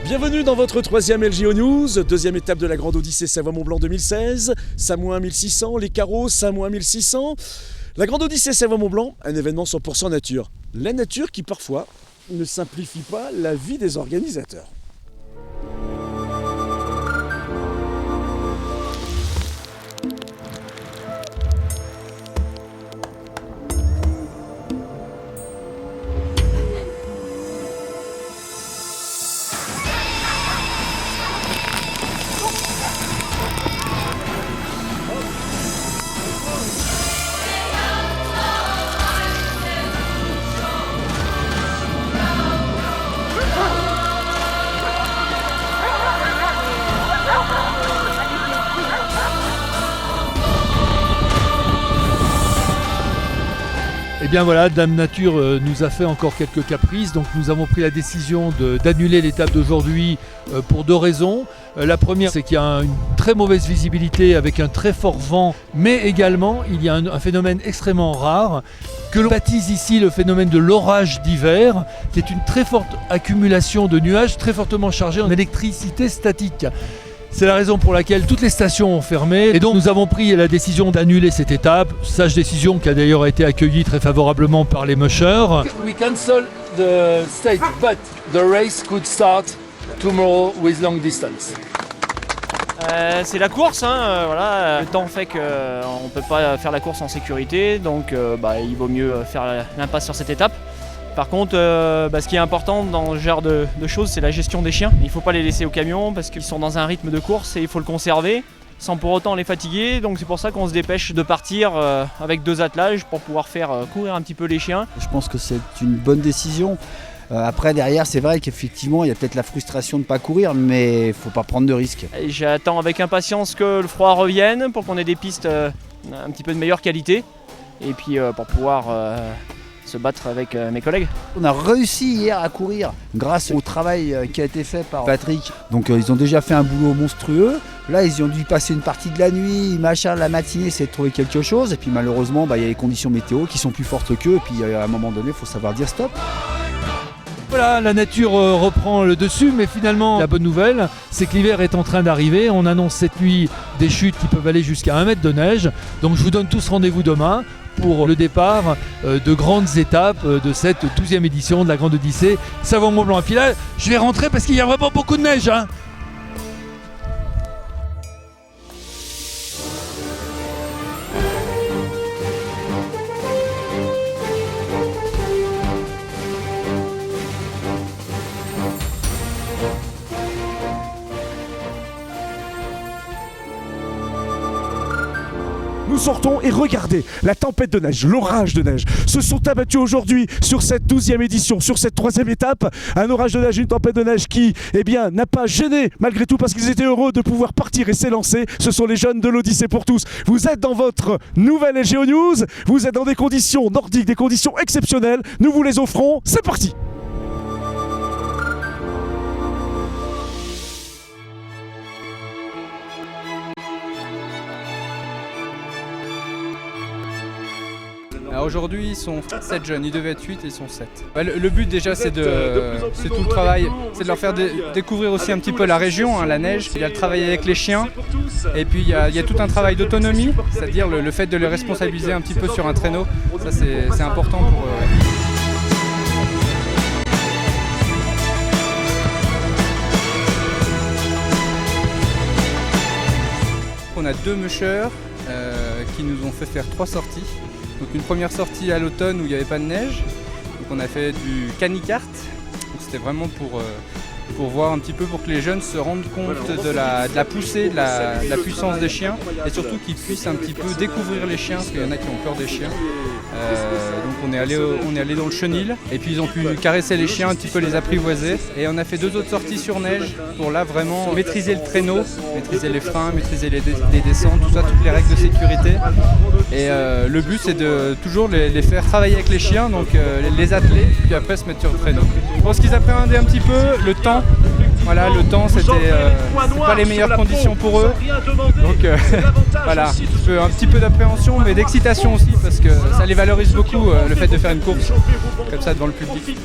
Bienvenue dans votre troisième LGO News, deuxième étape de la Grande Odyssée Savoie-Mont-Blanc 2016, Samoin 1600, les carreaux, Samoin 1600. La Grande Odyssée Savoie-Mont-Blanc, un événement 100% nature. La nature qui parfois ne simplifie pas la vie des organisateurs. Et bien voilà, Dame Nature nous a fait encore quelques caprices, donc nous avons pris la décision d'annuler l'étape d'aujourd'hui pour deux raisons. La première, c'est qu'il y a une très mauvaise visibilité avec un très fort vent, mais également il y a un phénomène extrêmement rare que l'on baptise ici le phénomène de l'orage d'hiver, qui est une très forte accumulation de nuages très fortement chargés en électricité statique. C'est la raison pour laquelle toutes les stations ont fermé et donc nous avons pris la décision d'annuler cette étape. Sage décision qui a d'ailleurs été accueillie très favorablement par les mushers. We cancel the stage, but the race could start tomorrow with long distance. C'est la course, voilà. Le temps fait qu'on ne peut pas faire la course en sécurité, donc il vaut mieux faire l'impasse sur cette étape. Par contre, ce qui est important dans ce genre de choses, c'est la gestion des chiens. Il ne faut pas les laisser au camion parce qu'ils sont dans un rythme de course et il faut le conserver sans pour autant les fatiguer. Donc c'est pour ça qu'on se dépêche de partir avec deux attelages pour pouvoir faire courir un petit peu les chiens. Je pense que c'est une bonne décision. Après, derrière, c'est vrai qu'effectivement, il y a peut-être la frustration de ne pas courir, mais il ne faut pas prendre de risques. Et j'attends avec impatience que le froid revienne pour qu'on ait des pistes un petit peu de meilleure qualité. Et puis pour pouvoir se battre avec mes collègues. On a réussi hier à courir grâce au travail qui a été fait par Patrick. Donc ils ont déjà fait un boulot monstrueux. Là, ils ont dû passer une partie de la nuit, la matinée, essayer de trouver quelque chose. Et puis malheureusement, il y a les conditions météo qui sont plus fortes qu'eux. Et puis à un moment donné, il faut savoir dire stop. Voilà, la nature reprend le dessus, mais finalement, la bonne nouvelle, c'est que l'hiver est en train d'arriver. On annonce cette nuit des chutes qui peuvent aller jusqu'à 1 mètre de neige. Donc je vous donne tous rendez-vous demain pour le départ de grandes étapes de cette 12e édition de la Grande Odyssée Savoie-Mont-Blanc. Et puis là, je vais rentrer parce qu'il y a vraiment beaucoup de neige. Nous sortons et regardez, la tempête de neige, l'orage de neige se sont abattus aujourd'hui sur cette 12e édition, sur cette 3e étape. Un orage de neige, une tempête de neige qui, n'a pas gêné malgré tout parce qu'ils étaient heureux de pouvoir partir et s'élancer. Ce sont les jeunes de l'Odyssée pour tous. Vous êtes dans votre nouvelle LGO News, vous êtes dans des conditions nordiques, des conditions exceptionnelles. Nous vous les offrons, c'est parti! Aujourd'hui ils sont 7 jeunes, ils devaient être 8 et ils sont 7. Le but déjà c'est tout le travail, c'est de leur faire découvrir aussi un petit peu la région, la neige. Il y a le travail avec les chiens et puis il y a tout un travail d'autonomie, c'est-à-dire le fait de les responsabiliser un petit peu sur un traîneau. Ça c'est important pour eux. On a 2 mushers qui nous ont fait faire 3 sorties. Donc une première sortie à l'automne où il n'y avait pas de neige. Donc on a fait du canicart. C'était vraiment pour voir un petit peu, pour que les jeunes se rendent compte de la poussée, de la puissance des chiens et surtout qu'ils puissent un petit peu découvrir les chiens parce qu'il y en a qui ont peur des chiens. Donc on est allé dans le chenil et puis ils ont pu caresser les chiens, un petit peu les apprivoiser. Et on a fait 2 autres sorties sur neige pour là vraiment maîtriser le traîneau, maîtriser les freins, maîtriser les descentes, tout ça, toutes les règles de sécurité. Et le but c'est de toujours les faire travailler avec les chiens, donc les atteler, puis après se mettre sur le traîneau. Je pense qu'ils appréhendaient un petit peu le temps. Voilà, le temps c'était pas les meilleures conditions pour eux. Donc voilà, un petit peu d'appréhension mais d'excitation aussi parce que ça les valorise beaucoup le fait de faire une course comme ça devant le public.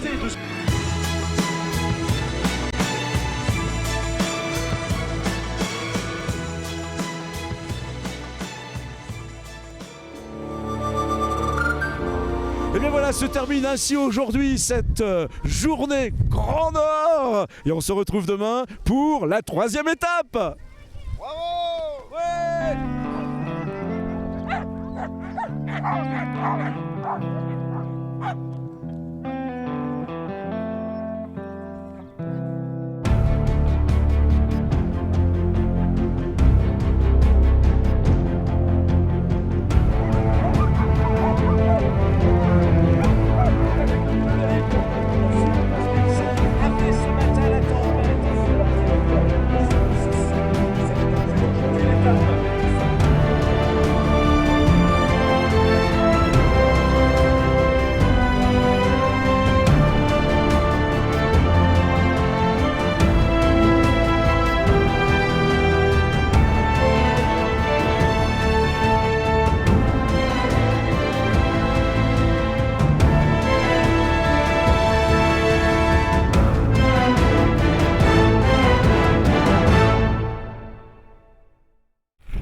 Voilà, se termine ainsi aujourd'hui cette journée Grand Nord. Et on se retrouve demain pour la 3e étape. Bravo! Ouais!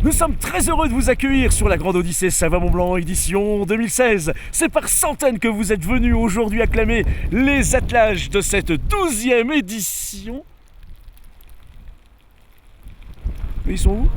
Nous sommes très heureux de vous accueillir sur la Grande Odyssée Savoie-Mont-Blanc édition 2016. C'est par centaines que vous êtes venus aujourd'hui acclamer les attelages de cette 12e édition. Mais ils sont où ?